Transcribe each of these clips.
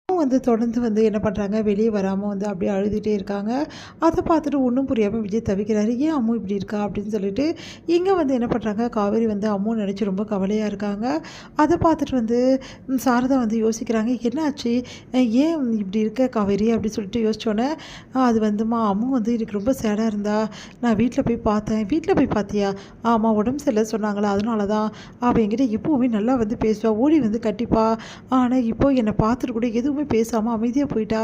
வந்து தொடர்ந்து வந்து என்ன பண்ணுறாங்க, வெளியே வராம வந்து அப்படியே அழுதுகிட்டே இருக்காங்க. அத பார்த்துட்டு ஒண்ணும் புரியாம விஜய் தவிக்கிறாரு. "ஏன் அம்மு இப்படி இருக்கா?" அப்படின்னு சொல்லிட்டு, இங்க வந்து என்ன பண்ணுறாங்க, காவேரி வந்து அம்முவ நினச்சு ரொம்ப கவலையா இருக்காங்க. அத பார்த்துட்டு வந்து சாரதா வந்து யோசிக்கிறாங்க, "என்னாச்சு? ஏன் இப்படி இருக்க காவேரி?" அப்படின்னு சொல்லிட்டு யோசிச்சோன்னே, அது வந்தும்மா அம்மு வந்து இன்னைக்கு ரொம்ப சேடா இருந்தா. நான் வீட்ல போய் பார்த்தேன்." "வீட்ல போய் பார்த்தியா?" "ஆமா, உடம்பு சரியில்ல சொன்னாங்களா, அதனால தான். அவ என்கிட்ட எப்பவுமே நல்லா வந்து பேசுவா, ஓடி வந்து கட்டிப்பா. ஆனா இப்போ என்னை பார்த்துட்டு கூட எதுவுமே பேசாமல் அமைதியாக போயிட்டா.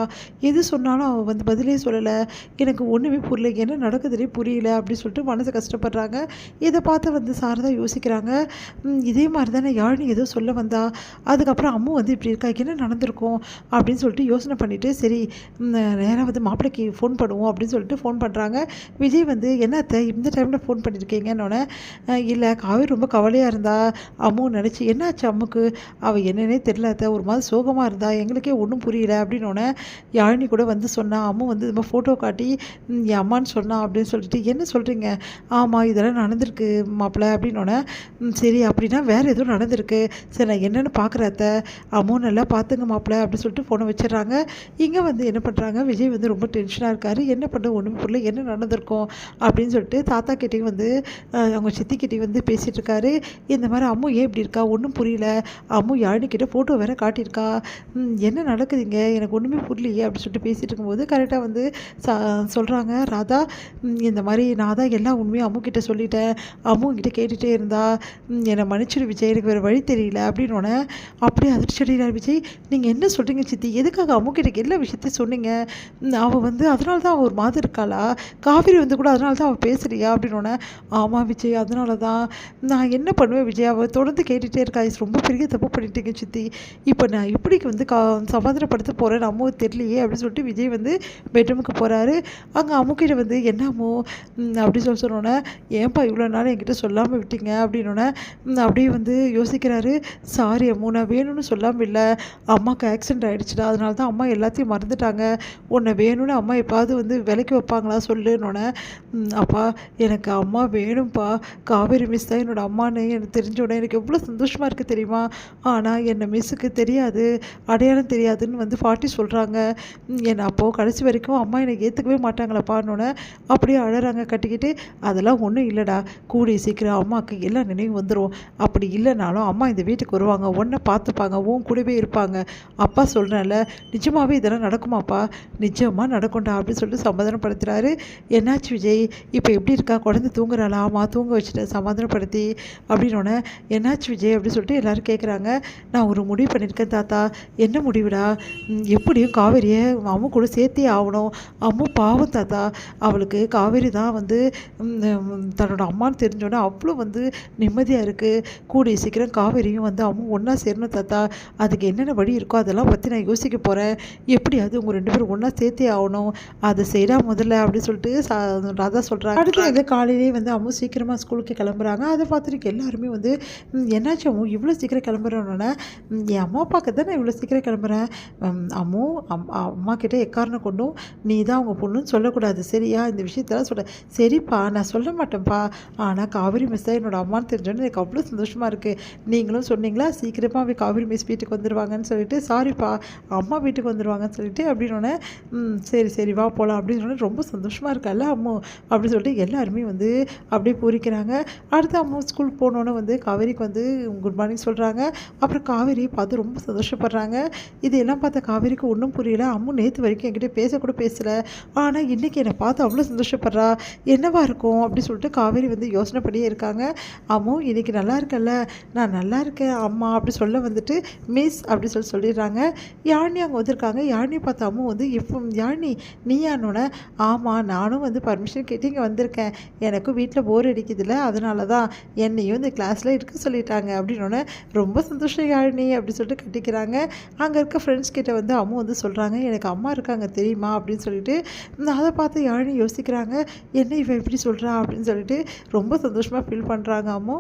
எது சொன்னாலும் அவள் வந்து பதிலே சொல்லலை. எனக்கு ஒன்றுமே புரியல, என்ன நடக்குதுன்னே புரியல." அப்படின்னு சொல்லிட்டு மனசு கஷ்டப்படுறாங்க. இதை பார்த்து வந்து சாரதா யோசிக்கிறாங்க, இதே மாதிரி தானே யாழினி ஏதோ சொல்ல வந்தா. அதுக்கப்புறம் அம்மு வந்து இப்படி இருக்கா, என்ன நடந்திருக்கும் அப்படின்னு சொல்லிட்டு யோசனை பண்ணிவிட்டு, சரி நேராக வந்து மாப்பிள்ளைக்கு ஃபோன் பண்ணுவோம் அப்படின்னு சொல்லிட்டு ஃபோன் பண்ணுறாங்க. விஜய் வந்து, என்னத்த இந்த டைமில் ஃபோன் பண்ணியிருக்கீங்கன்னொன்னே, இல்லை காவேரி ரொம்ப கவலையாக இருந்தா அம்மு நினச்சி. என்னாச்சு அம்முக்கு? அவள் என்னன்னே தெரியல அத்தை, ஒரு மாதிரி சோகமாக இருந்தா, எங்களுக்கே ஒன்றும் புரியல அப்படின்னோடனே, யாழினி கூட வந்து சொன்னா. அம்மு வந்து இந்த மாதிரி ஃபோட்டோ காட்டி என் அம்மான்னு சொன்னா அப்படின்னு சொல்லிட்டு, என்ன சொல்கிறீங்க? ஆமாம், இதெல்லாம் நடந்திருக்கு மாப்பிள்ளை அப்படின்னோடனே, சரி அப்படின்னா வேறு எதுவும் நடந்திருக்கு. சரி நான் என்னென்னு பார்க்குறேன் அத்தை, அம்மு நல்லா பார்த்துங்க மாப்பிள்ளை அப்படின்னு சொல்லிட்டு ஃபோனை வச்சிடுறாங்க. இங்கே வந்து என்ன பண்ணுறாங்க, விஜய் வந்து ரொம்ப டென்ஷனாக இருக்காரு. என்ன பண்ண ஒன்றும் புரியல, என்ன நடந்திருக்கும் அப்படின்னு சொல்லிட்டு தாத்தா கிட்டேயும் வந்து அவங்க சித்திக்கிட்டேயும் வந்து பேசிகிட்டு இருக்காரு. இந்த மாதிரி அம்மு ஏன் இப்படி இருக்கா, ஒன்றும் புரியல. அம்மு யாழினி கிட்ட ஃபோட்டோ வேற காட்டியிருக்கா. என்ன நடக்குதுங்க, எனக்கு ஒன்றுமே புரியலையே அப்படின்னு சொல்லிட்டு பேசிகிட்டு இருக்கும்போது கரெக்டாக வந்து சொல்கிறாங்க ராதா, இந்த மாதிரி நான் தான் எல்லா உண்மையும் அம்முக்கிட்ட சொல்லிட்டேன். அம்மு கிட்ட கேட்டுகிட்டே இருந்தா. என்னை மன்னிச்சிடு விஜய், எனக்கு வேறு வழி தெரியல அப்படின்னோடனே, அப்படியே அதிர்ச்சி அடைகிறார் விஜய். நீங்கள் என்ன சொல்கிறீங்க சித்தி, எதுக்காக அம்முக்கிட்ட எல்லா விஷயத்தையும் சொன்னீங்க? அவள் வந்து அதனால தான் அவள் ஒரு மாதிரி இருக்காளா? காவேரி வந்து கூட அதனால தான் அவள் பேசுறியா அப்படின்னோடனே, ஆமாம் விஜய், அதனால தான். நான் என்ன பண்ணுவேன் விஜய், அவள் தொடர்ந்து கேட்டுகிட்டே இருக்கா. இது ரொம்ப பெரிய தப்பு பண்ணிட்டீங்க சித்தி. இப்போ நான் இப்படிக்கு வந்து சமாதானப்படுத்த போகிறேன், அம்முக்கு தெரியலையே அப்படின்னு சொல்லிட்டு விஜய் வந்து பெட்ரூமுக்கு போகிறாரு. அங்கே அம்முக்கிட்ட வந்து, என்ன அம்மு அப்படி சொன்னோன்னே, ஏன்பா இவ்வளோ நாள் என்கிட்ட சொல்லாமல் விட்டீங்க அப்படின்னோடனே, அப்படியே வந்து யோசிக்கிறாரு. சாரி அம்மு, நான் வேணும்னு சொல்லாமல் இல்லை, அம்மாவுக்கு ஆக்சிடென்ட் ஆகிடுச்சுடா, அதனால தான் அம்மா எல்லாத்தையும் மறந்துட்டாங்க. உன்னை வேணும்னு அம்மா எப்பாவது வந்து விலைக்கு வைப்பாங்களா சொல்லுன்னொன்னே, அப்பா எனக்கு அம்மா வேணும்ப்பா, காவேரி மிஸ் தான் என்னோடய அம்மான்னு எனக்கு தெரிஞ்சோடனே எனக்கு எவ்வளோ சந்தோஷமாக இருக்குது தெரியுமா. ஆனால் என்னை மிஸ்ஸுக்கு தெரியாது, அடையாளம் தெரியாதுன்னு வந்து பாட்டி சொல்கிறாங்க. என்னை அப்போது கடைசி வரைக்கும் அம்மா என்னை ஏற்றுக்கவே மாட்டாங்களப்பான்னொன்னே, அப்படியே அழறாங்க கட்டிக்கிட்டு. அதெல்லாம் ஒன்றும் இல்லைடா, கூடிய சீக்கிரம் அம்மாவுக்கு எல்லா நினைவும் வந்துடும். அப்படி இல்லைனாலும் அம்மா இந்த வீட்டுக்கு வருவாங்க, உன்னை பார்த்துப்பாங்க, உன் கூடவே இருப்பாங்க. அப்பா சொல்கிறேன்ல, நிஜமாகவே இதெல்லாம் நடக்குமாப்பா? நிஜமாக நடக்கும்டா அப்படின்னு சொல்லிட்டு சமாதானப்படுத்துகிறாரு. என்னாச்சு விஜய், இப்போ எப்படி இருக்கா, குழந்தை தூங்குறாளா? ஆமாம், தூங்க வச்சுட்டேன் சமாதானப்படுத்தி அப்படின்னோடனே, என்னாச்சு விஜய் அப்படின்னு சொல்லிட்டு எல்லோரும் கேட்குறாங்க. நான் ஒரு முடிவு பண்ணியிருக்கேன் தாத்தா. என்ன முடிவுடா? எப்படியும் காவேரியை அம்மு கூட சேர்த்தே ஆகணும். அம்மு பாவம் தாத்தா, அவளுக்கு காவேரி தான் வந்து தன்னோட அம்மான்னு தெரிஞ்சோன்னே அவ்வளோ வந்து நிம்மதியாக இருக்குது. கூடிய சீக்கிரம் காவேரியும் வந்து அம்மு ஒன்றா சேரணும் தாத்தா. அதுக்கு என்னென்ன வழி இருக்கோ அதெல்லாம் பற்றி நான் யோசிக்க போகிறேன். எப்படியாவது உங்கள் 2 பேரும் ஒன்றா சேர்த்தே ஆகணும், அதை செய்கிறா முதல்ல அப்படின்னு சொல்லிட்டு ராதா சொல்கிறாங்க. அடுத்து வந்து காலையிலேயே வந்து அம்மு சீக்கிரமாக ஸ்கூலுக்கு கிளம்புறாங்க. அதை பார்த்துட்டு எல்லாருமே வந்து, என்னாச்சு அம்மு இவ்வளோ சீக்கிரம் கிளம்புறோன்னொன்னே, என் அம்மா அப்பாவுக்கு தான் நான் இவ்வளோ சீக்கிரம் கிளம்புறேன். அம்மு அம்மா கிட்டே எக்காரணம் கொண்டும் நீ தான் அவங்க பொண்ணுன்னு சொல்லக்கூடாது, சரியா? இந்த விஷயத்தெல்லாம் சொல்ல. சரிப்பா, நான் சொல்ல மாட்டேன்ப்பா. ஆனால் காவேரி மிஸ் தான் என்னோடய அம்மான்னு தெரிஞ்சோன்னு எனக்கு அவ்வளோ சந்தோஷமாக இருக்குது. நீங்களும் சொன்னீங்களா சீக்கிரமாக காவேரி மிஸ் வீட்டுக்கு வந்துடுவாங்கன்னு சொல்லிட்டு, சாரிப்பா அம்மா வீட்டுக்கு வந்துடுவாங்கன்னு சொல்லிட்டு அப்படின்னோடனே, சரி சரி வா போகலாம் அப்படின்னு சொன்னால், ரொம்ப சந்தோஷமாக இருக்கல்ல அம்மு அப்படின்னு சொல்லிட்டு எல்லாருமே வந்து அப்படியே பூரிக்கிறாங்க. அடுத்து அம்மு ஸ்கூலுக்கு போனோன்னே வந்து காவேரிக்கு வந்து குட் மார்னிங் சொல்கிறாங்க. அப்புறம் காவேரியை பார்த்து ரொம்ப சந்தோஷப்படுறாங்க. இதெல்லாம் பார்த்த காவேரிக்கு ஒன்றும் புரியல. அம்மு நேற்று வரைக்கும் என்கிட்ட பேசக்கூட பேசலை, ஆனால் இன்றைக்கி என்னை பார்த்து அவ்வளோ சந்தோஷப்படுறா, என்னவா இருக்கும் அப்படின்னு சொல்லிட்டு காவேரி வந்து யோசனை பண்ணியே இருக்காங்க. அம்மு இன்றைக்கி நல்லா இருக்கல்ல? நான் நல்லா இருக்கேன் அம்மா அப்படி சொல்ல வந்துட்டு, மிஸ் அப்படி சொல்லிடுறாங்க. யாழினி அங்கே வந்திருக்காங்க. யாழினியை பார்த்த அம்மு வந்து, இப்போ யாழினி நீயானோட, ஆமாம் நானும் வந்து பர்மிஷன் கேட்டு இங்கே வந்திருக்கேன், எனக்கும் வீட்டில் போர் அடிக்குதுல்ல, அதனால தான் என்னையும் இந்த கிளாஸில் இருக்க சொல்லிட்டாங்க அப்படின்னோடனே, ரொம்ப சந்தோஷம் யாழினி அப்படி சொல்லிட்டு கட்டிக்கிறாங்க. அங்கே இருக்க ஃப்ரெண்ட்ஸ் கிட்ட வந்து அம்மு வந்து சொல்கிறாங்க, எனக்கு அம்மா இருக்காங்க தெரியுமா அப்படின்னு சொல்லிட்டு. அதை பார்த்து யாழினி யோசிக்கிறாங்க, என்ன இவன் இப்படி சொல்கிறா அப்படின்னு சொல்லிட்டு ரொம்ப சந்தோஷமாக ஃபீல் பண்ணுறாங்க அம்மு.